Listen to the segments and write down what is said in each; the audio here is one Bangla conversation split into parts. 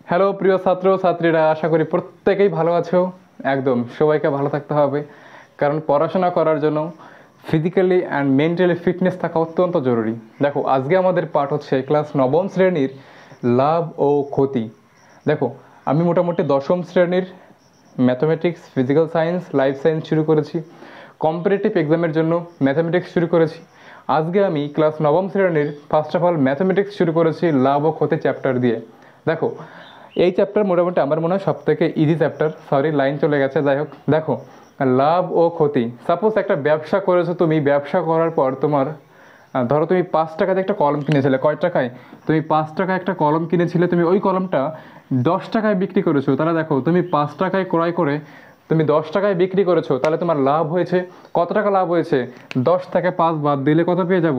হ্যালো প্রিয় ছাত্র ছাত্রীরা, আশা করি প্রত্যেকেই ভালো আছো। একদম সবাইকে ভালো থাকতে হবে, কারণ পড়াশোনা করার জন্য ফিজিক্যালি অ্যান্ড মেন্টালি ফিটনেস থাকা অত্যন্ত জরুরি। দেখো, আজকে আমাদের পাঠ হচ্ছে ক্লাস নবম শ্রেণীর লাভ ও ক্ষতি। দেখো, আমি মোটামুটি দশম শ্রেণীর mathematics, physical science, life science শুরু করেছি। কম্পিটিটিভ এক্সামের জন্য ম্যাথামেটিক্স শুরু করেছি। আজকে আমি ক্লাস নবম শ্রেণীর ফার্স্ট অফ অল ম্যাথামেটিক্স শুরু করেছি লাভ ও ক্ষতি চ্যাপ্টার দিয়ে। দেখো, এই চ্যাপ্টার মোটামুটি আমার মনে হয় সব থেকে ইজি চ্যাপ্টার। সরি, লাইন চলে গেছে, যাই হোক। দেখো, লাভ ও ক্ষতি। সাপোজ একটা ব্যবসা করেছো তুমি, ব্যবসা করার পর তোমার ধরো তুমি 5 টাকাতে একটা কলম কিনেছিলে। কয় টাকায়? তুমি 5 টাকায় একটা কলম কিনেছিলে, তুমি ওই কলমটা 10 টাকায় বিক্রি করেছো। তাহলে দেখো, তুমি 5 টাকায় ক্রয় করে তুমি 10 টাকায় বিক্রি করেছো, তাহলে তোমার লাভ হয়েছে কত টাকা? লাভ হয়েছে 10 থেকে 5 বাদ দিলে কত পেয়ে যাব?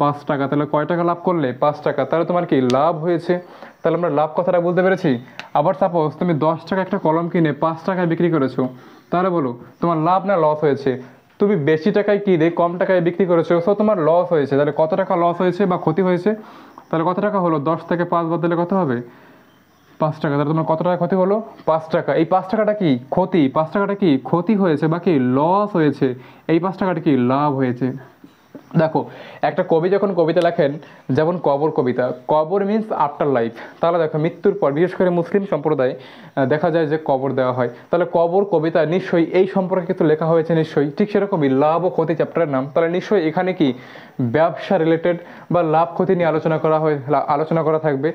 5 টাকা। তাহলে কয় টাকা লাভ করলে? 5 টাকা। তাহলে তোমার কি লাভ হয়েছে? তাহলে আমরা লাভ কথাটা বলতে পেরেছি। আবার সাপোজ তুমি 10 টাকা একটা কলম কিনে 5 টাকায় বিক্রি করেছো, তাহলে বলো তোমার লাভ না লস হয়েছে? তুমি বেশি টাকায় কিনে কম টাকায় বিক্রি করেছো, সো তোমার লস হয়েছে। তাহলে কত টাকা লস হয়েছে বা ক্ষতি হয়েছে? তাহলে কত টাকা হলো? 10 থেকে 5 বাদ দিলে কত হবে? 5 টাকা। তাহলে তোমার কত টাকা ক্ষতি হলো? 5 টাকা। এই 5 টাকাটা কি? ক্ষতি। 5 টাকাটা কি? ক্ষতি হয়েছে বা কি লস হয়েছে। এই 5 টাকাটা কি? লাভ হয়েছে। দেখো, একটা কবি যখন কবিতা লেখেন, যেমন কবর কবিতা, কবর মিন্স আফটার লাইফ। তাহলে দেখো, মৃত্যুর পর বিশেষ করে মুসলিম সম্প্রদায়ে দেখা যায় যে কবর দেওয়া হয়। তাহলে কবর কবিতা নিশ্চয়ই এই সম্পর্কে কিন্তু লেখা হয়েছে নিশ্চয়ই। ঠিক সেরকমই লাভ ও ক্ষতি চ্যাপ্টারের নাম। তাহলে নিশ্চয়ই এখানে কি ব্যবসা রিলেটেড বা লাভ ক্ষতি নিয়ে আলোচনা করা থাকবে।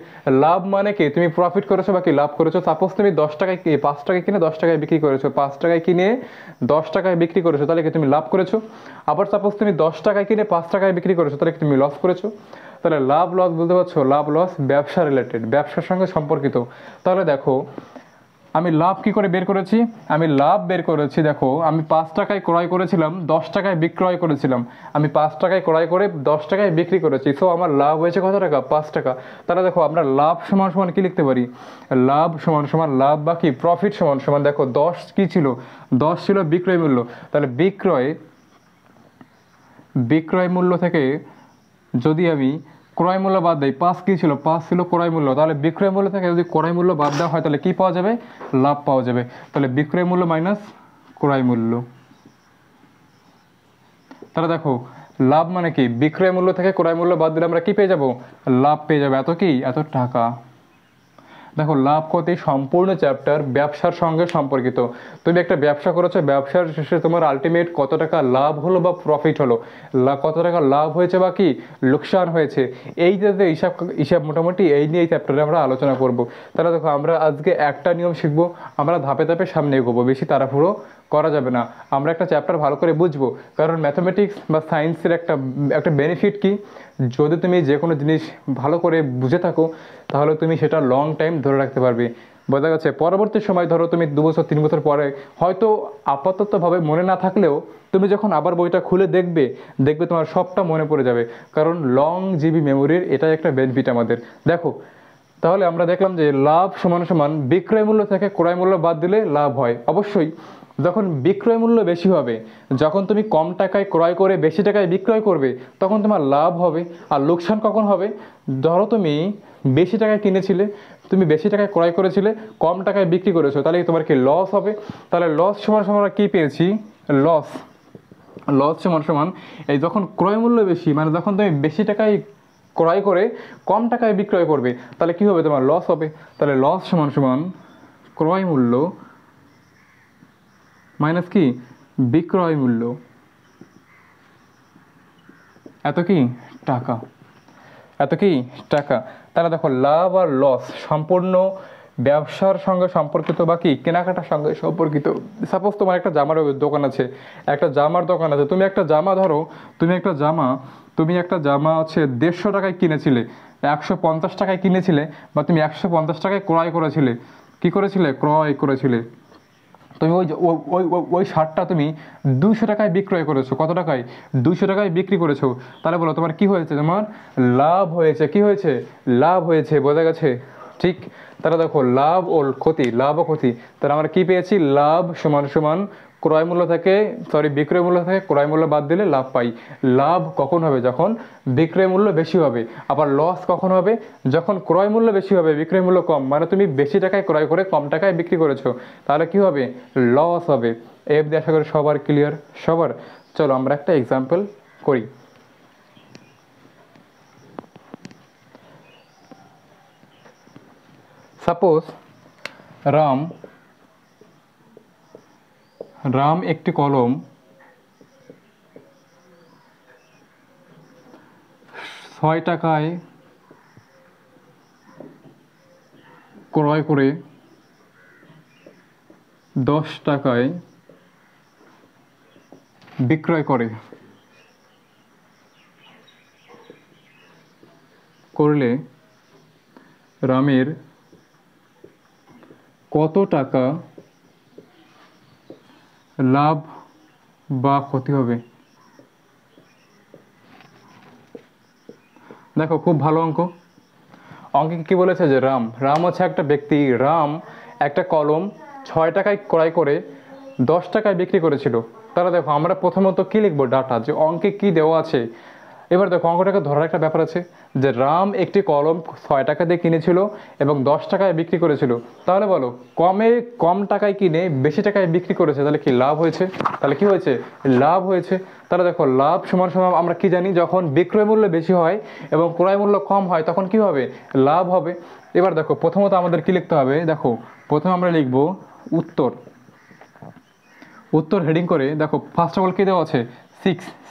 লাভ মানে কি? তুমি প্রফিট করেছো বা কি লাভ করেছো। সাপোজ তুমি 10 টাকায় 5 টাকায় কিনে 10 টাকায় বিক্রি করেছো, 5 টাকায় কিনে 10 টাকায় বিক্রি করেছো, তাহলে কি তুমি লাভ করেছো। আবার সাপোজ তুমি 10 টাকায় কিনে 5 টাকায় বিক্রি করেছো, তাহলে কি তুমি লস করেছো। তাহলে লাভ লস বুঝতে পারছো? লাভ লস ব্যবসা রিলেটেড, ব্যবসার সঙ্গে সম্পর্কিত। তাহলে দেখো, আমি লাভ কি করে বের করেছি? আমি লাভ বের করেছি, দেখো আমি 5 টাকায় ক্রয় করেছিলাম, 10 টাকায় বিক্রয় করেছিলাম। আমি 5 টাকায় ক্রয় করে 10 টাকায় বিক্রি করেছি, সো আমার লাভ হয়েছে কত টাকা? 5 টাকা। তাহলে দেখো, আমরা লাভ সমান সমান কি লিখতে পারি? লাভ সমান সমান লাভ বা কি প্রফিট সমান সমান, দেখো 10 কি ছিল? 10 ছিল বিক্রয় মূল্য। তাহলে বিক্রয় মূল্য থেকে যদি আমি ক্রয় মূল্য বাদ দেই, 5 কী ছিল? 5 ছিল ক্রয় মূল্য। তাহলে বিক্রয় মূল্য থেকে যদি ক্রয় মূল্য বাদ দেওয়া হয়, তাহলে কী পাওয়া যাবে? লাভ পাওয়া যাবে। তাহলে বিক্রয় মূল্য মাইনাস ক্রয় মূল্য। তাহলে দেখো, লাভ মানে কি? বিক্রয় মূল্য থেকে ক্রয় মূল্য বাদ দিলে আমরা কী পেয়ে যাব? লাভ পেয়ে যাবো। এত কি? এত টাকা। দেখো, লাভ ক্ষতি সম্পূর্ণ চ্যাপ্টার ব্যবসার সঙ্গে সম্পর্কিত। তুমি একটা ব্যবসা করেছো, ব্যবসার শেষে তোমার আলটিমেট কত টাকা লাভ হলো বা প্রফিট হলো, কত টাকা লাভ হয়েছে বা কি লোকসান হয়েছে, এই যে যে হিসাব হিসাব মোটামুটি এই নিয়ে এই চ্যাপ্টারে আমরা আলোচনা করব। তাহলে দেখো, আমরা আজকে একটা নিয়ম শিখবো, আমরা ধাপে ধাপে সামনে এগোবো, বেশি তাড়াহুড়ো করা যাবে না। আমরা একটা চ্যাপ্টার ভালো করে বুঝবো, কারণ ম্যাথামেটিক্স বা সায়েন্সের একটা একটা বেনিফিট কি, যদি তুমি যে কোনো জিনিস ভালো করে বুঝে থাকো, তাহলে তুমি সেটা লং টাইম ধরে রাখতে পারবে। বোঝা গেছে? পরবর্তী সময় ধরো তুমি 2 বছর 3 বছর পরে হয়তো আপাততভাবে মনে না থাকলেও, তুমি যখন আবার বইটা খুলে দেখবে, দেখবে তোমার সবটা মনে পড়ে যাবে, কারণ লং জিবি মেমোরির এটাই একটা বেনিফিট আমাদের। দেখো, তাহলে আমরা দেখলাম যে লাভ সমান সমান বিক্রয় মূল্য থেকে ক্রয় মূল্য বাদ দিলে লাভ হয়। অবশ্যই যখন বিক্রয় মূল্য বেশি হবে, যখন তুমি কম টাকায় ক্রয় করে বেশি টাকায় বিক্রয় করবে, তখন তোমার লাভ হবে। আর লোকসান কখন হবে? ধরো তুমি বেশি টাকায় কিনেছিলে, তুমি বেশি টাকায় ক্রয় করেছিলে, কম টাকায় বিক্রি করেছো, তাহলে তোমার কি লস হবে। তাহলে লস সমান সমান আমরা কী পেয়েছি? লস। লস সমান সমান এই যখন ক্রয় মূল্য বেশি, মানে যখন তুমি বেশি টাকায় ক্রয় করে কম টাকায় বিক্রয় করবে, তাহলে কি হবে? তোমার লস হবে। তাহলে লস সমান সমান ক্রয় মূল্য মাইনাস কি বিক্রয় মূল্য, এত কি টাকা, এত কি টাকা। তাহলে দেখো, লাভ আর লস সম্পূর্ণ ব্যবসার সঙ্গে সম্পর্কিত বা কি কেনাকাটার সঙ্গে সম্পর্কিত। সাপোজ তোমার একটা জামার দোকান আছে, একটা জামার দোকান আছে, তুমি একটা জামা ধরো, তুমি একটা জামা হচ্ছে 150 টাকায় কিনেছিলে, 150 টাকায় কিনেছিলে, বা তুমি 150 টাকায় ক্রয় করেছিলে। কী করেছিলে? ক্রয় করেছিলে। তুমি ওই শার্টটা তুমি 200 টাকায় বিক্রয় করেছো। কত টাকায়? 200 টাকায় বিক্রি করেছো। তাহলে বলো তোমার কি হয়েছে? তোমার লাভ হয়েছে। কি হয়েছে? লাভ হয়েছে। বোঝা গেছে? ঠিক। তাহলে দেখো, লাভ ও ক্ষতি, লাভ ও ক্ষতি। তাহলে আমরা কি পেয়েছি? লাভ সমান সমান ক্রয় মূল্য থেকে বিক্রয় মূল্য থেকে ক্রয় মূল্য বাদ দিলে লাভ পাই। লাভ কখন হবে? যখন বিক্রয় মূল্য বেশি হবে। আবার লস কখন হবে? যখন ক্রয় মূল্য বেশি হবে বিক্রয় মূল্য কম, মানে তুমি বেশি টাকায় ক্রয় করে কম টাকায় বিক্রি করেছো, তাহলে কি হবে? লস হবে। এই অবধি আশা করি সবার ক্লিয়ার? সবার? চলো আমরা একটা এক্সাম্পল করি। সাপোজ রাম একটি কলম 6 টাকায় ক্রয় করে 10 টাকায় বিক্রয় করলে রামের কত টাকা লাভ বা ক্ষতি হবে? দেখো খুব ভালো অঙ্কে কি বলেছে যে রাম হচ্ছে একটা ব্যক্তি। রাম একটা কলম 6 টাকায় ক্রয় করে 10 টাকায় বিক্রি করেছিল। তাহলে দেখো আমরা প্রথমত কি লিখবো? ডাটা, যে অঙ্কে কি দেওয়া আছে। এবার দেখো অঙ্কটাকে ধরার একটা ব্যাপার আছে যে রাম একটি কলম 6 টাকা দিয়ে কিনেছিল এবং 10 টাকায় বিক্রি করেছিল। তাহলে বলো কম টাকায় কিনে বেশি টাকায় বিক্রি করেছে, তাহলে কি লাভ হয়েছে? তাহলে কি হয়েছে? লাভ হয়েছে। তাহলে দেখো লাভ সমান সমান আমরা কি জানি? যখন বিক্রয় মূল্য বেশি হয় এবং ক্রয় মূল্য কম হয় তখন কি হবে? লাভ হবে। এবার দেখো প্রথমত আমাদের কি লিখতে হবে? দেখো প্রথমে আমরা লিখব উত্তর হেডিং করে। দেখো ফার্স্ট অফ অল কি দেওয়া আছে?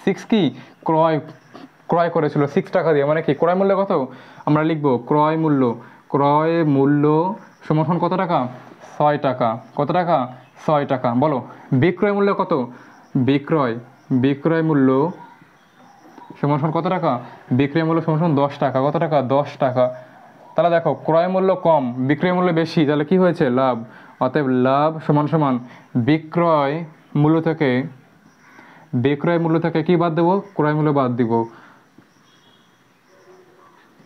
6 কি ক্রয় করেছিল 6 টাকা দিয়ে, মানে কি ক্রয় মূল্য কত? আমরা লিখব ক্রয় মূল্য সমান কত টাকা? 6 টাকা। কত টাকা? 6 টাকা। বলো বিক্রয় মূল্য কত? বিক্রয় মূল্য সমান কত টাকা? বিক্রয় মূল্য সমান 10 টাকা। কত টাকা? 10 টাকা। তাহলে দেখো ক্রয় মূল্য কম বিক্রয় মূল্য বেশি, তাহলে কি হয়েছে? লাভ। অতএব লাভ সমান বিক্রয় মূল্য থেকে কি বাদ দেবো? ক্রয় মূল্য বাদ দিব।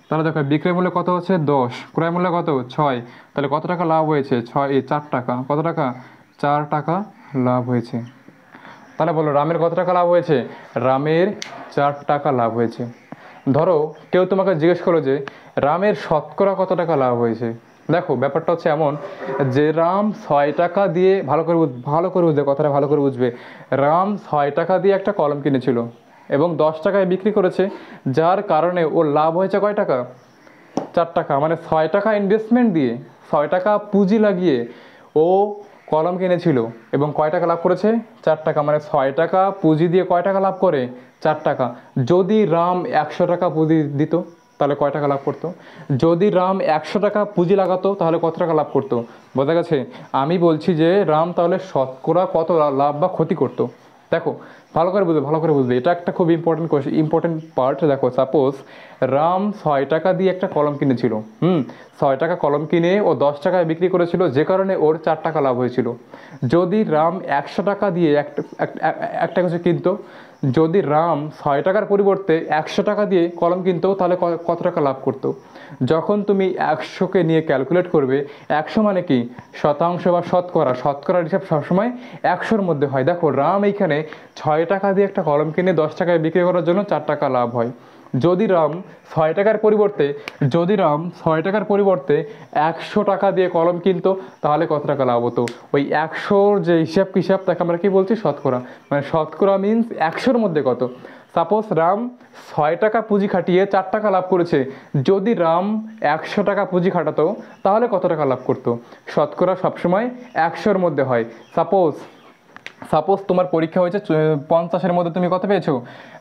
তাহলে দেখো বিক্রয় মূল্য কত হচ্ছে? 10, ক্রয় মূল্য কত? 6, তাহলে কত টাকা লাভ হয়েছে? 4 টাকা। কত টাকা? 4 টাকা লাভ হয়েছে। তাহলে বলো রামের কত টাকা লাভ হয়েছে? রামের 4 টাকা লাভ হয়েছে। ধরো কেউ তোমাকে জিজ্ঞেস করলো যে রামের শতকরা কত টাকা লাভ হয়েছে। দেখো ব্যাপারটা হচ্ছে এমন যে রাম 6 টাকা দিয়ে, ভালো করে বুঝবে কথাটা, ভালো করে বুঝবে। রাম 6 টাকা দিয়ে একটা কলম কিনেছিল এবং 10 টাকায় বিক্রি করেছে, যার কারণে ওর লাভ হয়েছে কয় টাকা? 4 টাকা। মানে 6 টাকা ইনভেস্টমেন্ট দিয়ে, 6 টাকা পুঁজি লাগিয়ে ও কলম কিনেছিল এবং কয় টাকা লাভ করেছে? 4 টাকা। মানে 6 টাকা পুঁজি দিয়ে কয় টাকা লাভ করে? 4 টাকা। যদি রাম 100 টাকা পুঁজি দিত তাহলে কয় টাকা লাভ করতো? যদি রাম 100 টাকা পুঁজি লাগাতো তাহলে কত টাকা লাভ করতো? বোঝা গেছে? আমি বলছি যে রাম তাহলে শতকরা কত লাভ বা ক্ষতি করতো। দেখো ভালো করে বুঝবে, এটা একটা খুব ইম্পর্টেন্ট পার্ট। দেখো সাপোজ রাম 6 টাকা দিয়ে একটা কলম কিনেছিল। 6 টাকা কলম কিনে ও 10 টাকায় বিক্রি করেছিল, যে কারণে ওর 4 টাকা লাভ হয়েছিল। যদি রাম 100 টাকা দিয়ে একটা কিছু কিনতো, যদি রাম 6 টাকার পরিবর্তে 100 টাকা দিয়ে কলম কিনতো তাহলে কত টাকা লাভ করতো? যখন তুমি 100কে নিয়ে ক্যালকুলেট করবে, 100 মানে কি? শতাংশ বা শতকরার হিসাব সবসময় 100-র মধ্যে হয়। দেখো রাম এইখানে 6 টাকা দিয়ে একটা কলম কিনে 10 টাকায় বিক্রি করার জন্য 4 টাকা লাভ হয়। যদি রাম 6 টাকার পরিবর্তে 100 টাকা দিয়ে কলম কিনতো তাহলে কত টাকা লাভ হতো? ওই 100-র যে হিসাব তাকে আমরা কি বলছি? শতকরা। মানে শতকরা মিনস 100-র মধ্যে কত। সাপোজ রাম 6 টাকা পুঁজি খাটিয়ে 4 টাকা লাভ করেছে, যদি রাম 100 টাকা পুঁজি খাটাতো তাহলে কত টাকা লাভ করতো? শতকরা সবসময় 100-র মধ্যে হয়। সাপোজ তোমার পরীক্ষা হয়েছে 50-এর মধ্যে তুমি কত পেয়েছো?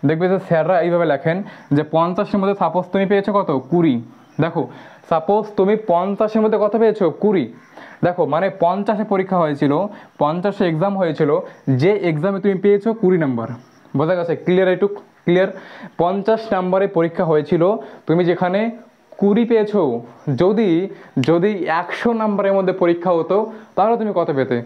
দেখবে যে স্যাররা এইভাবে লেখেন যে 50-এর মধ্যে সাপোজ তুমি পেয়েছো কত? 20। দেখো সাপোজ তুমি 50-এর মধ্যে কত পেয়েছো? 20। দেখো মানে 50-এ পরীক্ষা হয়েছিল, 50-এ এক্সাম হয়েছিল, যে এক্সামে তুমি পেয়েছো 20 নাম্বার। বোঝা গেছে? ক্লিয়ার। 50 নাম্বারে পরীক্ষা হয়েছিল, তুমি যেখানে 20 পেয়েছো। যদি 100 নাম্বারের মধ্যে পরীক্ষা হতো তাহলে তুমি কত পেতে?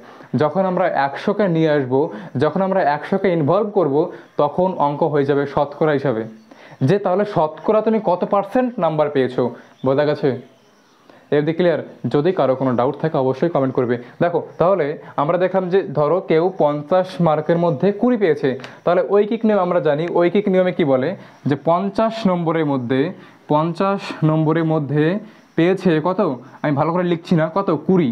যখন আমরা 100কে নিয়ে আসবো, যখন আমরা 100কে ইনভলভ করব, তখন অঙ্ক হয়ে যাবে শতকরা হিসাবে, যে তাহলে শতকরা তুমি কত % নাম্বার পেয়েছো। বোঝা গেছে? এমনি ক্লিয়ার? যদি কারো কোনো ডাউট থাকে অবশ্যই কমেন্ট করবে। দেখো তাহলে আমরা দেখলাম যে ধরো কেউ 50 মার্কের মধ্যে 20 পেয়েছে, তাহলে ঐকিক নিয়ম আমরা জানি। ঐকিক নিয়মে কি বলে যে 50 নম্বরের মধ্যে পেয়েছে কত, আমি ভালো করে লিখছি না, কত 20।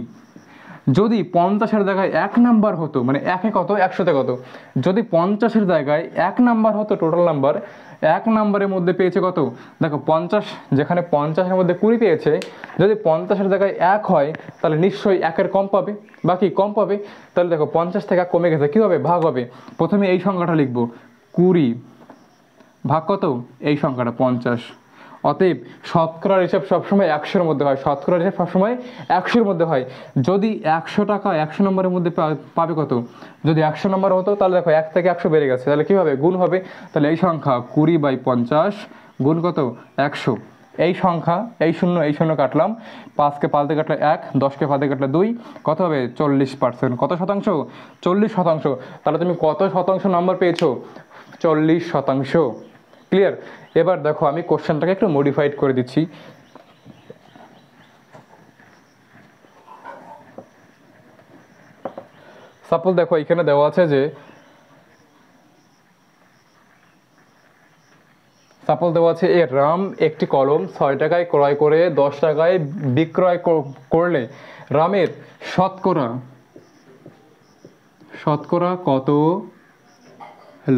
যদি 50-এর জায়গায় 1 নাম্বার হতো, মানে একে কত 100-তে কত, যদি 50-এর জায়গায় 1 নাম্বার হতো টোটাল নাম্বার, 1 নাম্বারের মধ্যে পেয়েছে কত, দেখো 50, যেখানে 50-এর মধ্যে 20 পেয়েছে, যদি 50-এর জায়গায় 1 হয় তাহলে নিশ্চয়ই 1-এর কম পাবে, বাকি কম পাবে। তাহলে দেখো 50 থেকে 1 কমে গেছে, কী হবে, ভাগ হবে। প্রথমে এই সংখ্যাটা লিখব, 20 ভাগ কত, এই সংখ্যাটা 50। অতএব শতকরার হিসাব সবসময় 100-এর মধ্যে হয়, শতকরার হিসাব সবসময় 100-এর মধ্যে হয়। যদি 100 টাকা 100 নম্বরের মধ্যে পাবে কত, যদি 100 নম্বর হতো তাহলে দেখো 1 থেকে 100 বেড়ে গেছে, তাহলে কী হবে, গুণ হবে। তাহলে এই সংখ্যা 20/50 গুণ কত, 100। এই সংখ্যা, এই শূন্য কাটলাম, 5কে 5 দিয়ে কাটলে 1, 10কে 5 দিয়ে কাটলে 2, কত হবে 40%। কত শতাংশ, 40%। তাহলে তুমি কত শতাংশ নাম্বার পেয়েছো, 40%। ক্লিয়ার? এবার দেখো আমি কোশ্চেনটাকে একটু মডিফাইড করে দিচ্ছি। সাপোজ দেখো এখানে দেওয়া আছে যে, সাপোজ দেওয়া আছে এ রাম একটি কলম 6 টাকায় ক্রয় করে 10 টাকায় বিক্রয় করলে রামের শতকরা কত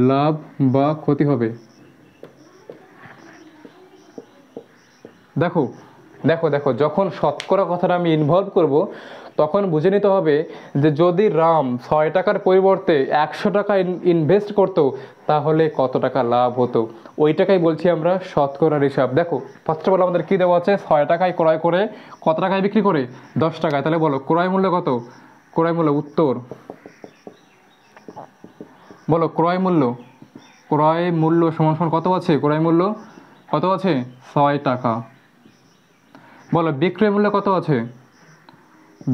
লাভ বা ক্ষতি হবে। দেখো দেখো দেখো যখন শতকরা কথাটা আমি ইনভলভ করব তখন বুঝে নিতে হবে যে যদি রাম 6 টাকার পরিবর্তে 100 টাকা ইনভেস্ট করতো তাহলে কত টাকা লাভ হতো, ওই টাকাই বলছি আমরা শতকরার হিসাব। দেখো ফার্স্ট অফ অল আমাদের কী দেওয়া আছে, 6 টাকায় ক্রয় করে কত টাকায় বিক্রি করে, 10 টাকায়। তাহলে বলো ক্রয় মূল্য কত, ক্রয় মূল্য, উত্তর বলো, ক্রয় মূল্য সমান সমান কত আছে, ক্রয় মূল্য কত আছে 6 টাকা। বলো বিক্রয় মূল্য কত আছে,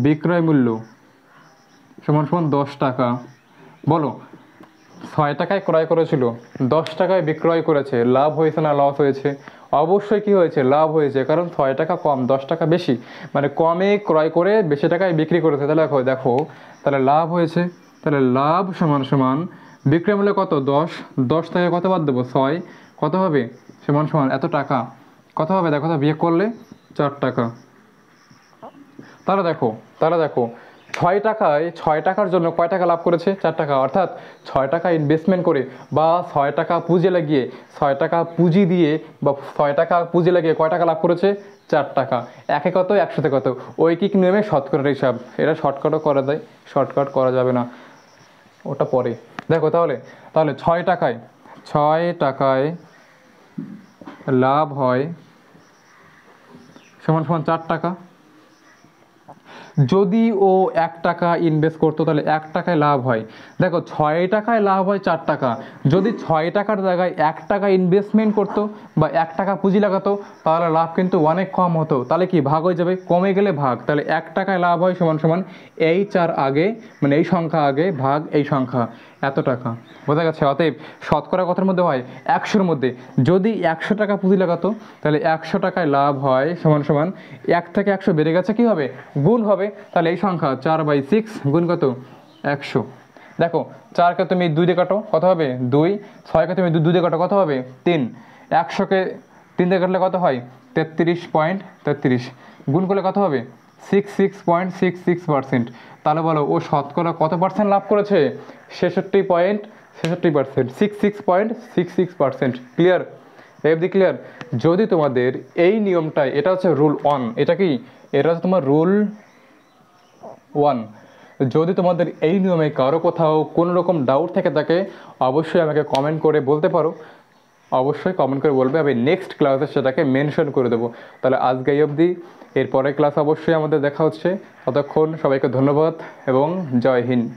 বিক্রয় মূল্য সমান সমান 10 টাকা। বলো 6 টাকায় ক্রয় করেছিল, 10 টাকায় বিক্রয় করেছে, লাভ হয়েছে না লস হয়েছে? অবশ্যই কি হয়েছে, লাভ হয়েছে, কারণ 6 টাকা কম 10 টাকা বেশি, মানে কমে ক্রয় করে বেশি টাকায় বিক্রি করেছে। তাহলে দেখো দেখো তাহলে লাভ হয়েছে। তাহলে লাভ সমান সমান বিক্রয় মূল্য কত 10 থেকে কত বাদ দেবো 6, কত হবে সমান সমান এত টাকা, কত হবে দেখো তো, বিয়োগ করলে 4 টাকা। তাহলে দেখো 6 টাকার জন্য কয় টাকা লাভ করেছে, 4 টাকা। অর্থাৎ 6 টাকা ইনভেস্টমেন্ট করে বা 6 টাকা পুঁজি লাগিয়ে, 6 টাকা পুঁজি দিয়ে বা 6 টাকা পুঁজি লাগিয়ে কয় টাকা লাভ করেছে, 4 টাকা। একে কত, 100-তে কত, ঐকিক নিয়মে শতকরার হিসাব। এটা শর্টকাটও করা যায়, শর্টকাট করা যাবে না, ওটা পরে। দেখো তাহলে 6 টাকায় লাভ হয় সমান সমান 4 টাকা। যদি ও 1 টাকা ইনভেস্ট করতো তাহলে 1 টাকায় লাভ হয়। দেখো 6 টাকায় লাভ হয় 4 টাকা, যদি 6 টাকার জায়গায় 1 টাকা ইনভেস্টমেন্ট করতো বা 1 টাকা পুঁজি লাগাতো তাহলে লাভ কিন্তু অনেক কম হতো। তাহলে কি ভাগ হয়ে যাবে, কমে গেলে ভাগ। তাহলে 1 টাকায় লাভ হয় সমান সমান এই 4 আগে, মানে এই সংখ্যা আগে ভাগ এই সংখ্যা, এত টাকা। বোঝা গেছে? অতএব শতকরা কথার মধ্যে হয় 100-এর মধ্যে। যদি 100 টাকা পুঁজি লাগাতো তাহলে 100 টাকায় লাভ হয় সমান সমান 1 থেকে 100 বেড়ে গেছে, কী হবে, গুণ হবে। তাহলে এই সংখ্যা 4/6 গুণ কত, 100। দেখো 4কে তুমি 2 দিয়ে কাটো, কত হবে 2, 6কে তুমি 2 দিয়ে কাটো, কত হবে 3, 100কে 3 দিয়ে কাটলে কত হয় 33.33, গুণ করলে কত হবে 66.66%। তাহলে বলো ও শতকরা কত পার্সেন্ট লাভ করেছে, 66.66%, 66.66%। ক্লিয়ার? FD clear? যদি তোমাদের এই নিয়মটাই, এটা হচ্ছে রুল 1, এটা কি, এটা হচ্ছে তোমার রুল 1। যদি তোমাদের এই নিয়মে কারো কোথাও কোনো রকম ডাউট থেকে থাকে অবশ্যই আমাকে কমেন্ট করে বলতে পারো, অবশ্যই কমেন্ট করে বলবে, আমি নেক্সট ক্লাসে সেটাকে মেনশন করে দেবো। তাহলে আজকে এই অবধি, এরপরের ক্লাস অবশ্যই আমাদের দেখা হচ্ছে। ততক্ষণ সবাইকে ধন্যবাদ এবং জয় হিন্দ।